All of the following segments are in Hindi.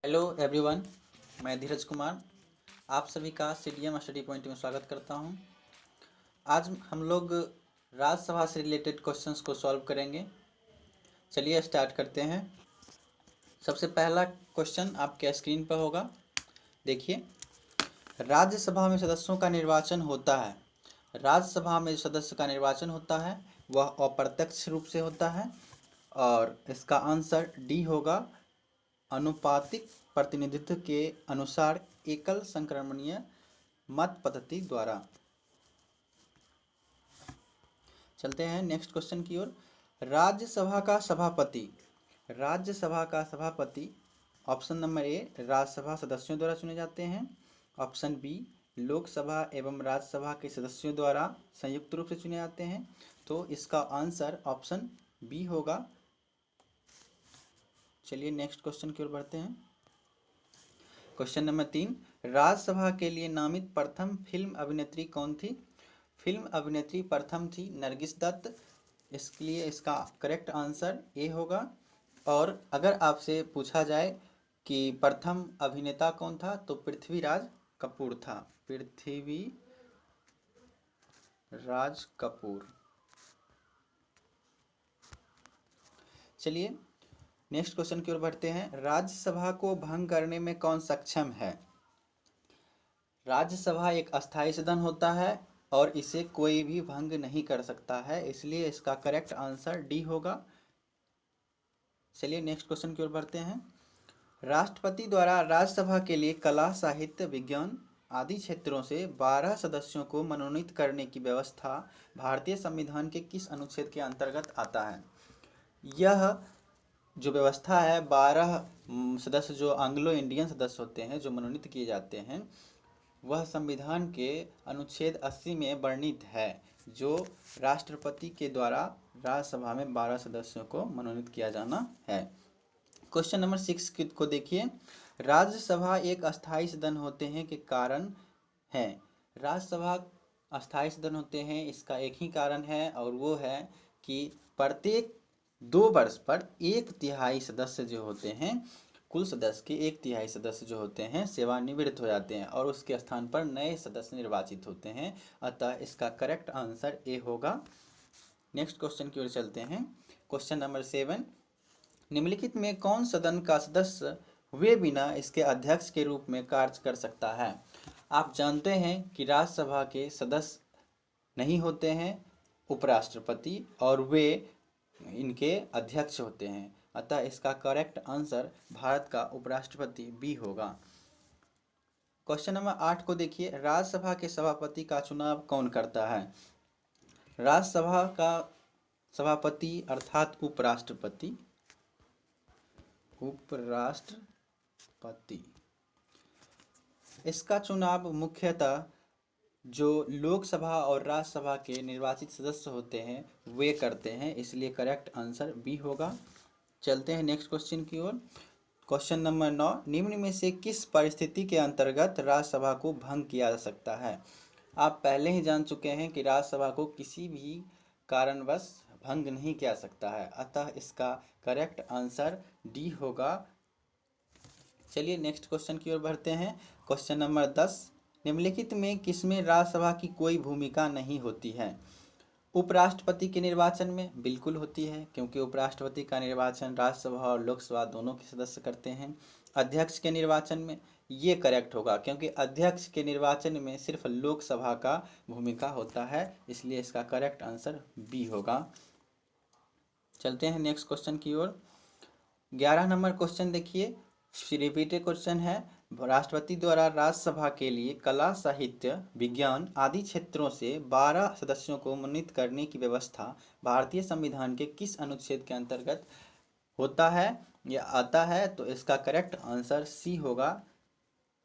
हेलो एवरीवन, मैं धीरज कुमार आप सभी का सीडीएम स्टडी पॉइंट में स्वागत करता हूं। आज हम लोग राज्यसभा से रिलेटेड क्वेश्चंस को सॉल्व करेंगे। चलिए स्टार्ट करते हैं। सबसे पहला क्वेश्चन आपके स्क्रीन पर होगा। देखिए, राज्यसभा में सदस्यों का निर्वाचन होता है। राज्यसभा में सदस्य का निर्वाचन होता है वह अप्रत्यक्ष रूप से होता है और इसका आंसर डी होगा। अनुपातिक प्रतिनिधित्व के अनुसार एकल संक्रमणीय मत पद्धति द्वारा। चलते हैं नेक्स्ट क्वेश्चन की ओर। राज्यसभा का सभापति ऑप्शन नंबर ए राज्यसभा सदस्यों द्वारा चुने जाते हैं। ऑप्शन बी लोकसभा एवं राज्यसभा के सदस्यों द्वारा संयुक्त रूप से चुने जाते हैं। तो इसका आंसर ऑप्शन बी होगा। चलिए नेक्स्ट क्वेश्चन की ओर बढ़ते हैं। क्वेश्चन नंबर 3, राज्यसभा के लिए नामित प्रथम फिल्म अभिनेत्री कौन थी? फिल्म अभिनेत्री प्रथम थी नरगिस दत्त। इसके लिए इसका करेक्ट आंसर ए होगा। और अगर आपसे पूछा जाए कि प्रथम अभिनेता कौन था तो पृथ्वीराज कपूर था। पृथ्वीराज कपूर। चलिए नेक्स्ट क्वेश्चन की ओर बढ़ते हैं। राज्यसभा को भंग करने में कौन सक्षम है? राज्यसभा एक अस्थायी सदन होता है और इसे कोई भी भंग नहीं कर सकता है, इसलिए इसका करेक्ट आंसर डी होगा। चलिए नेक्स्ट क्वेश्चन की ओर बढ़ते हैं। राष्ट्रपति द्वारा राज्यसभा के लिए कला, साहित्य, विज्ञान आदि क्षेत्रों से 12 सदस्यों को मनोनीत करने की व्यवस्था भारतीय संविधान के किस अनुच्छेद के अंतर्गत आता है? यह जो व्यवस्था है 12 सदस्य जो एंग्लो इंडियन सदस्य होते हैं जो मनोनीत किए जाते हैं, वह संविधान के अनुच्छेद 80 में वर्णित है, जो राष्ट्रपति के द्वारा राज्यसभा में 12 सदस्यों को मनोनीत किया जाना है। क्वेश्चन नंबर 6 को देखिए। राज्यसभा एक अस्थायी सदन होते हैं के कारण है। राज्यसभा अस्थायी सदन होते हैं, इसका एक ही कारण है और वो है कि प्रत्येक 2 वर्ष पर 1/3 सदस्य जो होते हैं, कुल सदस्य के 1/3 सदस्य जो होते हैं सेवानिवृत्त हो जाते हैं और उसके स्थान पर नए सदस्य निर्वाचित होते हैं। अतः इसका करेक्ट आंसर ए होगा। नेक्स्ट क्वेश्चन की ओर चलते हैं। क्वेश्चन नंबर 7, निम्नलिखित में कौन सदन का सदस्य हुए बिना इसके अध्यक्ष के रूप में कार्य कर सकता है? आप जानते हैं कि राज्यसभा के सदस्य नहीं होते हैं उपराष्ट्रपति और वे इनके अध्यक्ष होते हैं। अतः इसका करेक्ट आंसर भारत का उपराष्ट्रपति बी होगा। क्वेश्चन नंबर 8 को देखिए। राज्यसभा के सभापति का चुनाव कौन करता है? राज्यसभा का सभापति अर्थात उपराष्ट्रपति इसका चुनाव मुख्यतः जो लोकसभा और राज्यसभा के निर्वाचित सदस्य होते हैं वे करते हैं, इसलिए करेक्ट आंसर बी होगा। चलते हैं नेक्स्ट क्वेश्चन की ओर। क्वेश्चन नंबर 9, निम्न में से किस परिस्थिति के अंतर्गत राज्यसभा को भंग किया जा सकता है? आप पहले ही जान चुके हैं कि राज्यसभा को किसी भी कारणवश भंग नहीं किया सकता है, अतः इसका करेक्ट आंसर डी होगा। चलिए नेक्स्ट क्वेश्चन की ओर बढ़ते हैं। क्वेश्चन नंबर 10, निम्नलिखित में किसमें राज्यसभा की कोई भूमिका नहीं होती है? उपराष्ट्रपति के निर्वाचन में बिल्कुल होती है, क्योंकि उपराष्ट्रपति का निर्वाचन राज्यसभा और लोकसभा दोनों के सदस्य करते हैं। अध्यक्ष के निर्वाचन में ये करेक्ट होगा, क्योंकि अध्यक्ष के निर्वाचन में सिर्फ लोकसभा का भूमिका होता है, इसलिए इसका करेक्ट आंसर बी होगा। चलते हैं नेक्स्ट क्वेश्चन की ओर। 11 नंबर क्वेश्चन देखिए, रिपीटेड क्वेश्चन है। राष्ट्रपति द्वारा राज्यसभा के लिए कला, साहित्य, विज्ञान आदि क्षेत्रों से 12 सदस्यों को मनोनीत करने की व्यवस्था भारतीय संविधान के किस अनुच्छेद के अंतर्गत होता है या आता है? तो इसका करेक्ट आंसर सी होगा,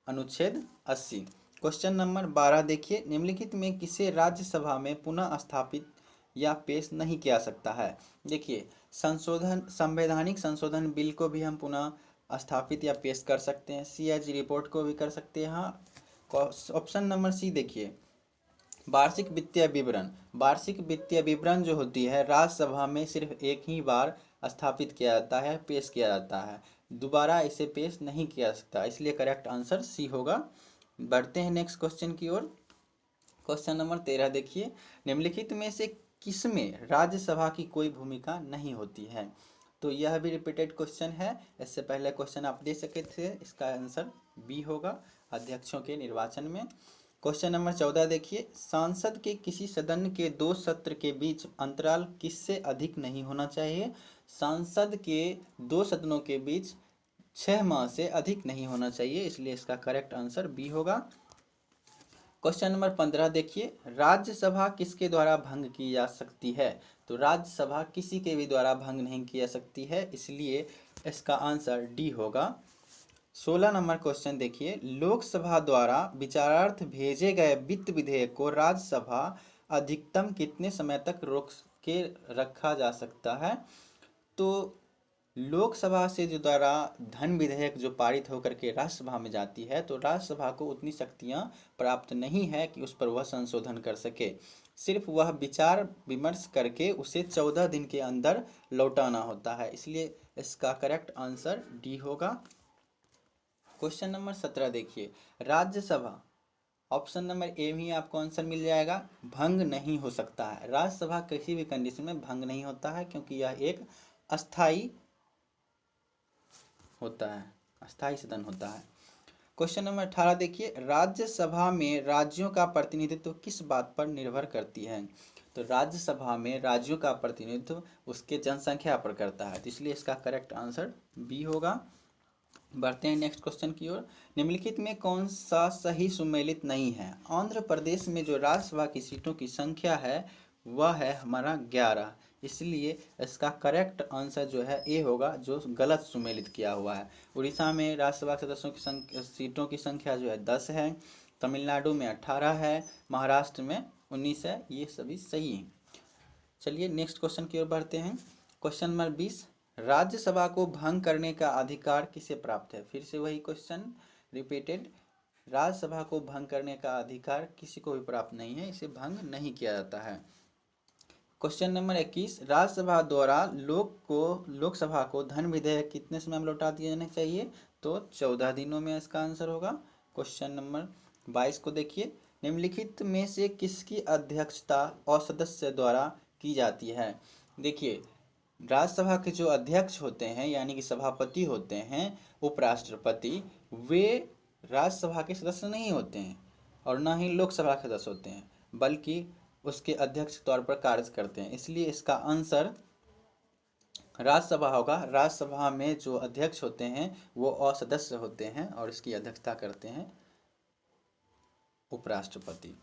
अनुच्छेद 80। क्वेश्चन नंबर 12 देखिए। निम्नलिखित में किसे राज्यसभा में पुनः स्थापित या पेश नहीं किया सकता है? देखिए, संवैधानिक संशोधन बिल को भी हम पुनः स्थापित या पेश कर सकते हैं, CAG रिपोर्ट को भी कर सकते हैं। हाँ, ऑप्शन नंबर सी देखिए, वार्षिक वित्तीय विवरण। वार्षिक वित्तीय विवरण जो होती है राज्यसभा में सिर्फ एक ही बार स्थापित किया जाता है, पेश किया जाता है। दोबारा इसे पेश नहीं किया जा सकता, इसलिए करेक्ट आंसर सी होगा। बढ़ते हैं नेक्स्ट क्वेश्चन की ओर। क्वेश्चन नंबर 13 देखिए, निम्नलिखित में से किसमें राज्यसभा की कोई भूमिका नहीं होती है? तो यह भी रिपीटेड क्वेश्चन है, इससे पहले क्वेश्चन आप दे सके थे, इसका आंसर बी होगा, अध्यक्षों के निर्वाचन में। क्वेश्चन नंबर 14 देखिए, सांसद के किसी सदन के 2 सत्र के बीच अंतराल किससे अधिक नहीं होना चाहिए? सांसद के 2 सदनों के बीच 6 माह से अधिक नहीं होना चाहिए, इसलिए इसका करेक्ट आंसर बी होगा। क्वेश्चन नंबर 15 देखिए, राज्यसभा किसके द्वारा भंग की जा सकती है? तो राज्यसभा किसी के भी द्वारा भंग नहीं की जा सकती है, इसलिए इसका आंसर डी होगा। 16 नंबर क्वेश्चन देखिए, लोकसभा द्वारा विचारार्थ भेजे गए वित्त विधेयक को राज्यसभा अधिकतम कितने समय तक रोक के रखा जा सकता है? तो लोकसभा से जो द्वारा धन विधेयक जो पारित होकर के राज्यसभा में जाती है, तो राज्यसभा को उतनी शक्तियां प्राप्त नहीं है कि उस पर वह संशोधन कर सके, सिर्फ वह विचार विमर्श करके उसे 14 दिन के अंदर लौटाना होता है, इसलिए इसका करेक्ट आंसर डी होगा। क्वेश्चन नंबर 17 देखिए, राज्यसभा ऑप्शन नंबर ए में आपको आंसर मिल जाएगा, भंग नहीं हो सकता है। राज्यसभा किसी भी कंडीशन में भंग नहीं होता है, क्योंकि यह एक अस्थाई होता है, अस्थाई सदन होता है। क्वेश्चन नंबर 18 देखिए, राज्यसभा में राज्यों का प्रतिनिधित्व किस बात पर निर्भर करती है? तो राज्यसभा में राज्यों का प्रतिनिधित्व उसके जनसंख्या पर करता है, तो इसलिए इसका करेक्ट आंसर बी होगा। बढ़ते हैं नेक्स्ट क्वेश्चन की ओर। निम्नलिखित में कौन सा सही सुमेलित नहीं है? आंध्र प्रदेश में जो राज्यसभा की सीटों की संख्या है वह है हमारा 11, इसलिए इसका करेक्ट आंसर जो है ए होगा, जो गलत सुमेलित किया हुआ है। उड़ीसा में राज्यसभा सदस्यों की सीटों की संख्या जो है 10 है, तमिलनाडु में 18 है, महाराष्ट्र में 19 है, ये सभी सही हैं। चलिए नेक्स्ट क्वेश्चन की ओर बढ़ते हैं। क्वेश्चन नंबर 20, राज्यसभा को भंग करने का अधिकार किसे प्राप्त है? फिर से वही क्वेश्चन रिपीटेड, राज्यसभा को भंग करने का अधिकार किसी को भी प्राप्त नहीं है, इसे भंग नहीं किया जाता है। क्वेश्चन नंबर 21, राज्यसभा द्वारा लोकसभा को धन विधेयक कितने समय में लौटा दिए जाने चाहिए? तो 14 दिनों में इसका आंसर होगा। क्वेश्चन नंबर 22 को देखिए, निम्नलिखित में से किसकी अध्यक्षता और सदस्य द्वारा की जाती है? देखिए, राज्यसभा के जो अध्यक्ष होते हैं यानी कि सभापति होते हैं, उपराष्ट्रपति, वे राज्यसभा के सदस्य नहीं होते हैं और ना ही लोकसभा के सदस्य होते हैं, बल्कि उसके अध्यक्ष के तौर पर कार्य करते हैं, इसलिए इसका आंसर राज्यसभा होगा। राज्यसभा में जो अध्यक्ष होते हैं वो असदस्य होते हैं और इसकी अध्यक्षता करते हैं उपराष्ट्रपति।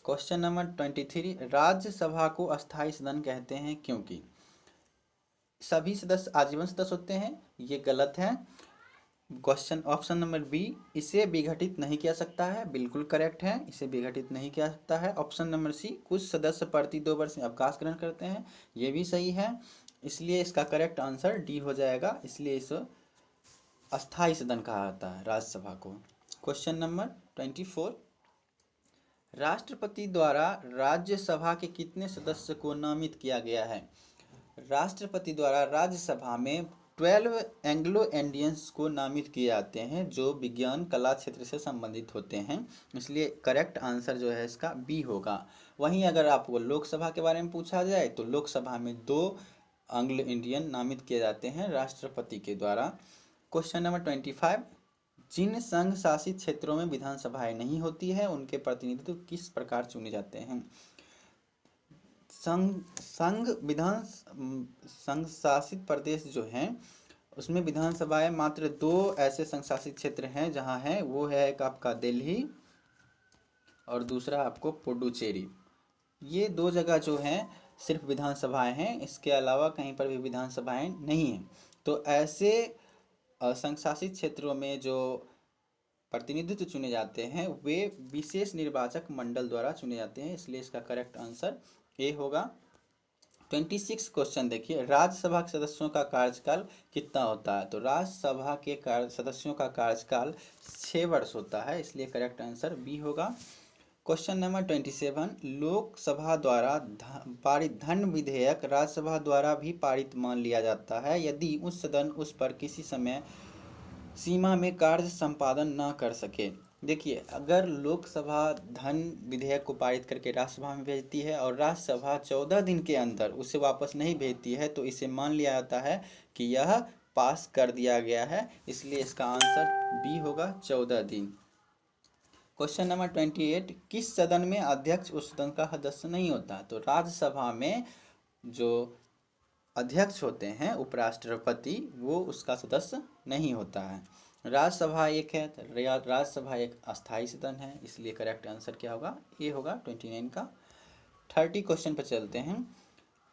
क्वेश्चन नंबर 23, राज्यसभा को अस्थायी सदन कहते हैं क्योंकि सभी सदस्य आजीवन सदस्य होते हैं, ये गलत है। क्वेश्चन ऑप्शन नंबर बी, इसे विघटित नहीं किया सकता है, बिल्कुल करेक्ट है, इसे विघटित नहीं किया सकता है। ऑप्शन नंबर सी, कुछ सदस्य प्रति 2 वर्ष में अवकाश ग्रहण करते हैं, ये भी सही है, इसलिए इसका करेक्ट आंसर डी हो जाएगा, इसलिए इस अस्थायी सदन कहा जाता है राज्यसभा को। क्वेश्चन नंबर 24, राष्ट्रपति द्वारा राज्यसभा के कितने सदस्य को नामित किया गया है? राष्ट्रपति द्वारा राज्यसभा में 12 एंग्लो इंडियंस को नामित किए जाते हैं जो विज्ञान कला क्षेत्र से संबंधित होते हैं, इसलिए करेक्ट आंसर जो है इसका बी होगा। वहीं अगर आपको लोकसभा के बारे में पूछा जाए तो लोकसभा में 2 एंग्लो इंडियन नामित किए जाते हैं राष्ट्रपति के द्वारा। क्वेश्चन नंबर 25, जिन संघ शासित क्षेत्रों में विधानसभाएं नहीं होती है उनके प्रतिनिधित्व किस प्रकार चुने जाते हैं? संघ शासित प्रदेश जो हैं उसमें विधानसभाएं मात्र 2 ऐसे संघ शासित क्षेत्र हैं जहां है, वो है एक आपका दिल्ली और दूसरा आपको पुडुचेरी। ये 2 जगह जो हैं सिर्फ विधानसभाएं हैं, इसके अलावा कहीं पर भी विधानसभाएं नहीं हैं। तो ऐसे संघ शासित क्षेत्रों में जो प्रतिनिधित्व चुने जाते हैं वे विशेष निर्वाचक मंडल द्वारा चुने जाते हैं, इसलिए इसका करेक्ट आंसर ए होगा। 26 क्वेश्चन देखिए, राज्यसभा के सदस्यों का कार्यकाल कितना होता है? तो राज्यसभा के सदस्यों का कार्यकाल 6 वर्ष होता है, इसलिए करेक्ट आंसर बी होगा। क्वेश्चन नंबर 27, लोकसभा द्वारा पारित धन विधेयक राज्यसभा द्वारा भी पारित मान लिया जाता है यदि उस सदन उस पर किसी समय सीमा में कार्य संपादन न कर सके। देखिए, अगर लोकसभा धन विधेयक को पारित करके राज्यसभा में भेजती है और राज्यसभा 14 दिन के अंदर उसे वापस नहीं भेजती है तो इसे मान लिया जाता है कि यह पास कर दिया गया है, इसलिए इसका आंसर बी होगा 14 दिन। क्वेश्चन नंबर 28, किस सदन में अध्यक्ष उस सदन का सदस्य नहीं होता? तो राज्यसभा में जो अध्यक्ष होते हैं उपराष्ट्रपति, वो उसका सदस्य नहीं होता है। राज्यसभा एक है, राज्यसभा एक अस्थायी सदन है, इसलिए करेक्ट आंसर क्या होगा? ए होगा 29 का। 30 क्वेश्चन पर चलते हैं।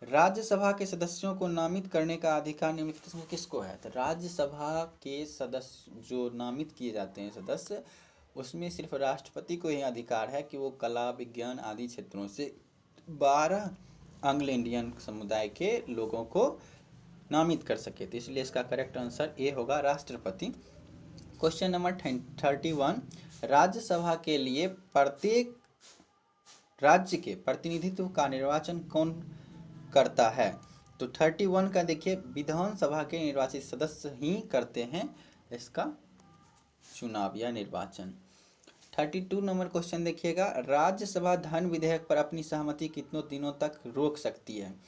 राज्यसभा के सदस्यों को नामित करने का अधिकार निम्नलिखित में किसको है? तो राज्यसभा के सदस्य जो नामित किए जाते हैं सदस्य, उसमें सिर्फ राष्ट्रपति को ही अधिकार है कि वो कला, विज्ञान आदि क्षेत्रों से 12 एंग्लो इंडियन समुदाय के लोगों को नामित कर सके। तो इसलिए इसका करेक्ट आंसर ए होगा, राष्ट्रपति। क्वेश्चन नंबर 31, राज्यसभा के लिए प्रत्येक राज्य के प्रतिनिधित्व का निर्वाचन कौन करता है? तो 31 का देखिए, विधानसभा के निर्वाचित सदस्य ही करते हैं इसका चुनाव या निर्वाचन। 32 नंबर क्वेश्चन देखिएगा, राज्यसभा धन विधेयक पर अपनी सहमति कितनों दिनों तक रोक सकती है?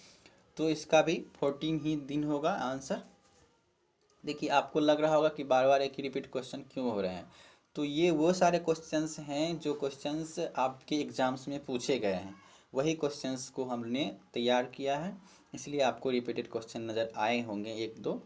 तो इसका भी 14 ही दिन होगा आंसर। देखिए, आपको लग रहा होगा कि बार बार एक ही रिपीट क्वेश्चन क्यों हो रहे हैं, तो ये वो सारे क्वेश्चंस हैं जो क्वेश्चंस आपके एग्जाम्स में पूछे गए हैं, वही क्वेश्चंस को हमने तैयार किया है, इसलिए आपको रिपीटेड क्वेश्चन नज़र आए होंगे एक दो।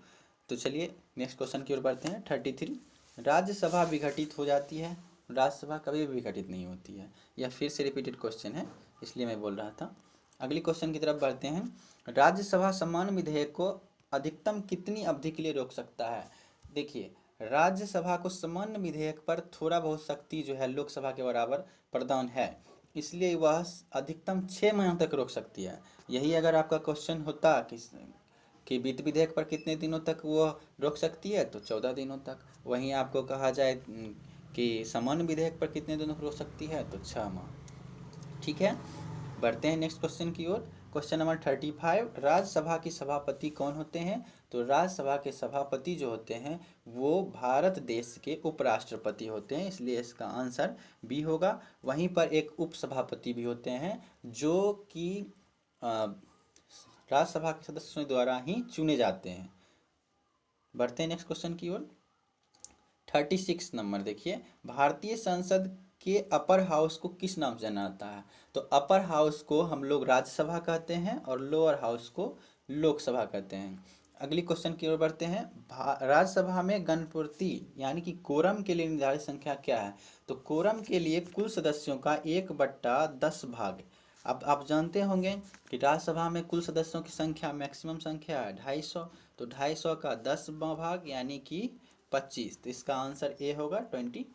तो चलिए नेक्स्ट क्वेश्चन की ओर बढ़ते हैं। 33, राज्यसभा विघटित हो जाती है? राज्यसभा कभी भी विघटित नहीं होती है। यह फिर से रिपीटेड क्वेश्चन है, इसलिए मैं बोल रहा था। अगली क्वेश्चन की तरफ बढ़ते हैं। राज्यसभा समान विधेयक को अधिकतम कितनी अवधि के लिए रोक सकता है? देखिए, राज्यसभा को समान विधेयक पर थोड़ा बहुत शक्ति जो है लोकसभा के बराबर प्रदान है, इसलिए वह अधिकतम 6 महीनों तक रोक सकती है। यही अगर आपका क्वेश्चन होता कि वित्त विधेयक पर कितने दिनों तक वो रोक सकती है, तो 14 दिनों तक। वहीं आपको कहा जाए कि समान विधेयक पर कितने दिनों रोक सकती है, तो 6 माह। ठीक है, बढ़ते हैं नेक्स्ट क्वेश्चन की ओर। क्वेश्चन नंबर 35, राज्यसभा की सभापति कौन होते हैं? तो राज्यसभा के सभापति जो होते हैं वो भारत देश के उपराष्ट्रपति होते हैं, इसलिए इसका आंसर बी होगा। वहीं पर एक उपसभापति भी होते हैं जो कि राज्यसभा के सदस्यों द्वारा ही चुने जाते हैं। बढ़ते हैं नेक्स्ट क्वेश्चन की ओर। 36 नंबर देखिए, भारतीय संसद के अपर हाउस को किस नाम से जाना जाता है? तो अपर हाउस को हम लोग राज्यसभा कहते हैं और लोअर हाउस को लोकसभा कहते हैं। अगली क्वेश्चन की ओर बढ़ते हैं। राज्यसभा में गणपूर्ति यानी कि कोरम के लिए निर्धारित संख्या क्या है? तो कोरम के लिए कुल सदस्यों का 1/10 भाग। अब आप जानते होंगे कि राज्यसभा में कुल सदस्यों की संख्या मैक्सिमम संख्या है 250, तो 250 का 10वां भाग यानी कि 25, तो इसका आंसर ए होगा 25।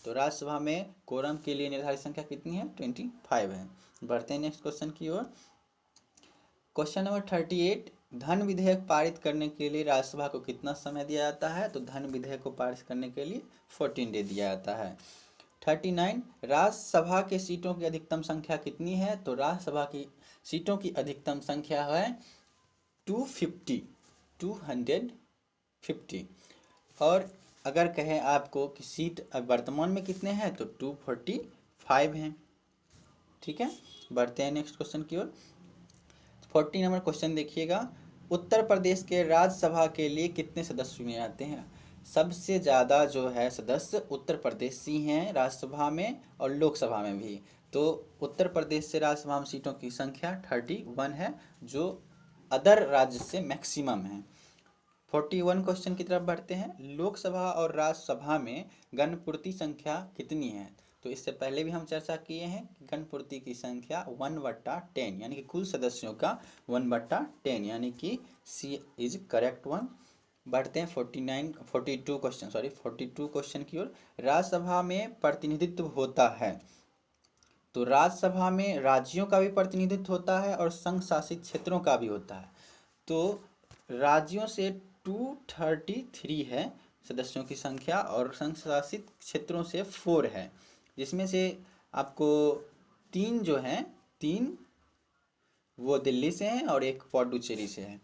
तो राज्यसभा में कोरम के लिए निर्धारित संख्या कितनी है? 25 है। बढ़ते हैं नेक्स्ट क्वेश्चन की ओर। क्वेश्चन नंबर 38, धन विधेयक पारित करने के लिए राज्यसभा को कितना समय दिया जाता है? तो धन विधेयक को पारित करने के लिए 14 डे दिया जाता है। 39, राज्यसभा के सीटों की अधिकतम संख्या कितनी है? तो राज्यसभा की सीटों की अधिकतम संख्या है 250। और अगर कहें आपको कि सीट वर्तमान में कितने हैं, तो 245 हैं। ठीक है, बढ़ते हैं नेक्स्ट क्वेश्चन की ओर। 40 नंबर क्वेश्चन देखिएगा, उत्तर प्रदेश के राज्यसभा के लिए कितने सदस्य चुने जाते हैं? सबसे ज़्यादा जो है सदस्य उत्तर प्रदेश ही हैं राज्यसभा में और लोकसभा में भी। तो उत्तर प्रदेश से राज्यसभा में सीटों की संख्या 31 है, जो अदर राज्य से मैक्सिमम है। 41 क्वेश्चन की तरफ बढ़ते हैं। लोकसभा और राज्यसभा में गणपूर्ति संख्या कितनी है? तो इससे पहले भी हम चर्चा किए हैं कि गणपूर्ति की संख्या 1/10 यानी कि कुल सदस्यों का 1/10 यानी कि सी इज करेक्ट वन। बढ़ते हैं 42 क्वेश्चन की ओर। राज्यसभा में प्रतिनिधित्व होता है, तो राज्यसभा में राज्यों का भी प्रतिनिधित्व होता है और संघ शासित क्षेत्रों का भी होता है। तो राज्यों से 233 है सदस्यों की संख्या और संघ शासित क्षेत्रों से 4 है, जिसमें से आपको 3 जो हैं 3 वो दिल्ली से हैं और एक पौडुचेरी से है।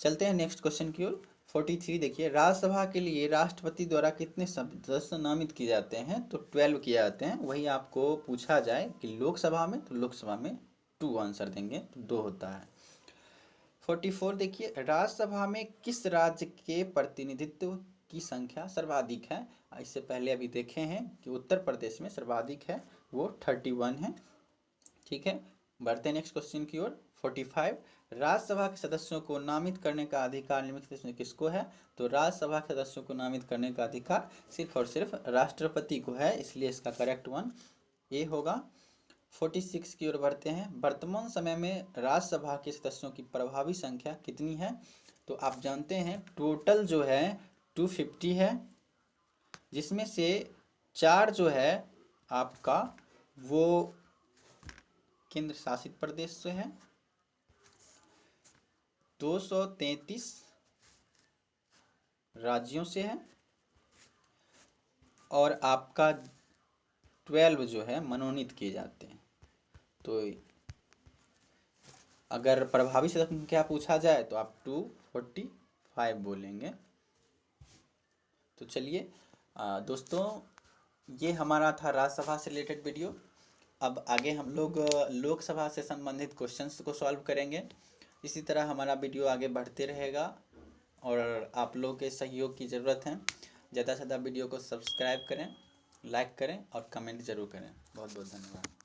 चलते हैं नेक्स्ट क्वेश्चन की ओर। 43 देखिए, राज्यसभा के लिए राष्ट्रपति द्वारा कितने सदस्य नामित किए जाते हैं? तो 12 किए जाते हैं। वही आपको पूछा जाए कि लोकसभा में, तो लोकसभा में 2 आंसर देंगे, तो 2 होता है। 44 देखिए, राज्यसभा में किस राज्य के प्रतिनिधित्व की संख्या सर्वाधिक है? इससे पहले अभी देखे हैं कि उत्तर प्रदेश में सर्वाधिक है, वो 31 है। ठीक है, बढ़ते हैं नेक्स्ट क्वेश्चन की ओर। 45, राज्यसभा के सदस्यों को नामित करने का अधिकार निम्नलिखित में किसको है? तो राज्यसभा के सदस्यों को नामित करने का अधिकार सिर्फ और सिर्फ राष्ट्रपति को है, इसलिए इसका करेक्ट वन ए होगा। 46 की ओर बढ़ते हैं। वर्तमान समय में राज्यसभा के सदस्यों की प्रभावी संख्या कितनी है? तो आप जानते हैं टोटल जो है 250 है, जिसमें से 4 जो है आपका वो केंद्र शासित प्रदेश से है, 233 राज्यों से है, और आपका 12 जो है मनोनीत किए जाते हैं। तो अगर प्रभावी संख्या पूछा जाए तो आप 245 बोलेंगे। तो चलिए दोस्तों, ये हमारा था राज्यसभा से रिलेटेड वीडियो। अब आगे हम लोग लोकसभा से संबंधित क्वेश्चंस को सॉल्व करेंगे। इसी तरह हमारा वीडियो आगे बढ़ते रहेगा और आप लोगों के सहयोग की ज़रूरत है। ज़्यादा से ज़्यादा वीडियो को सब्सक्राइब करें, लाइक करें और कमेंट ज़रूर करें। बहुत बहुत धन्यवाद।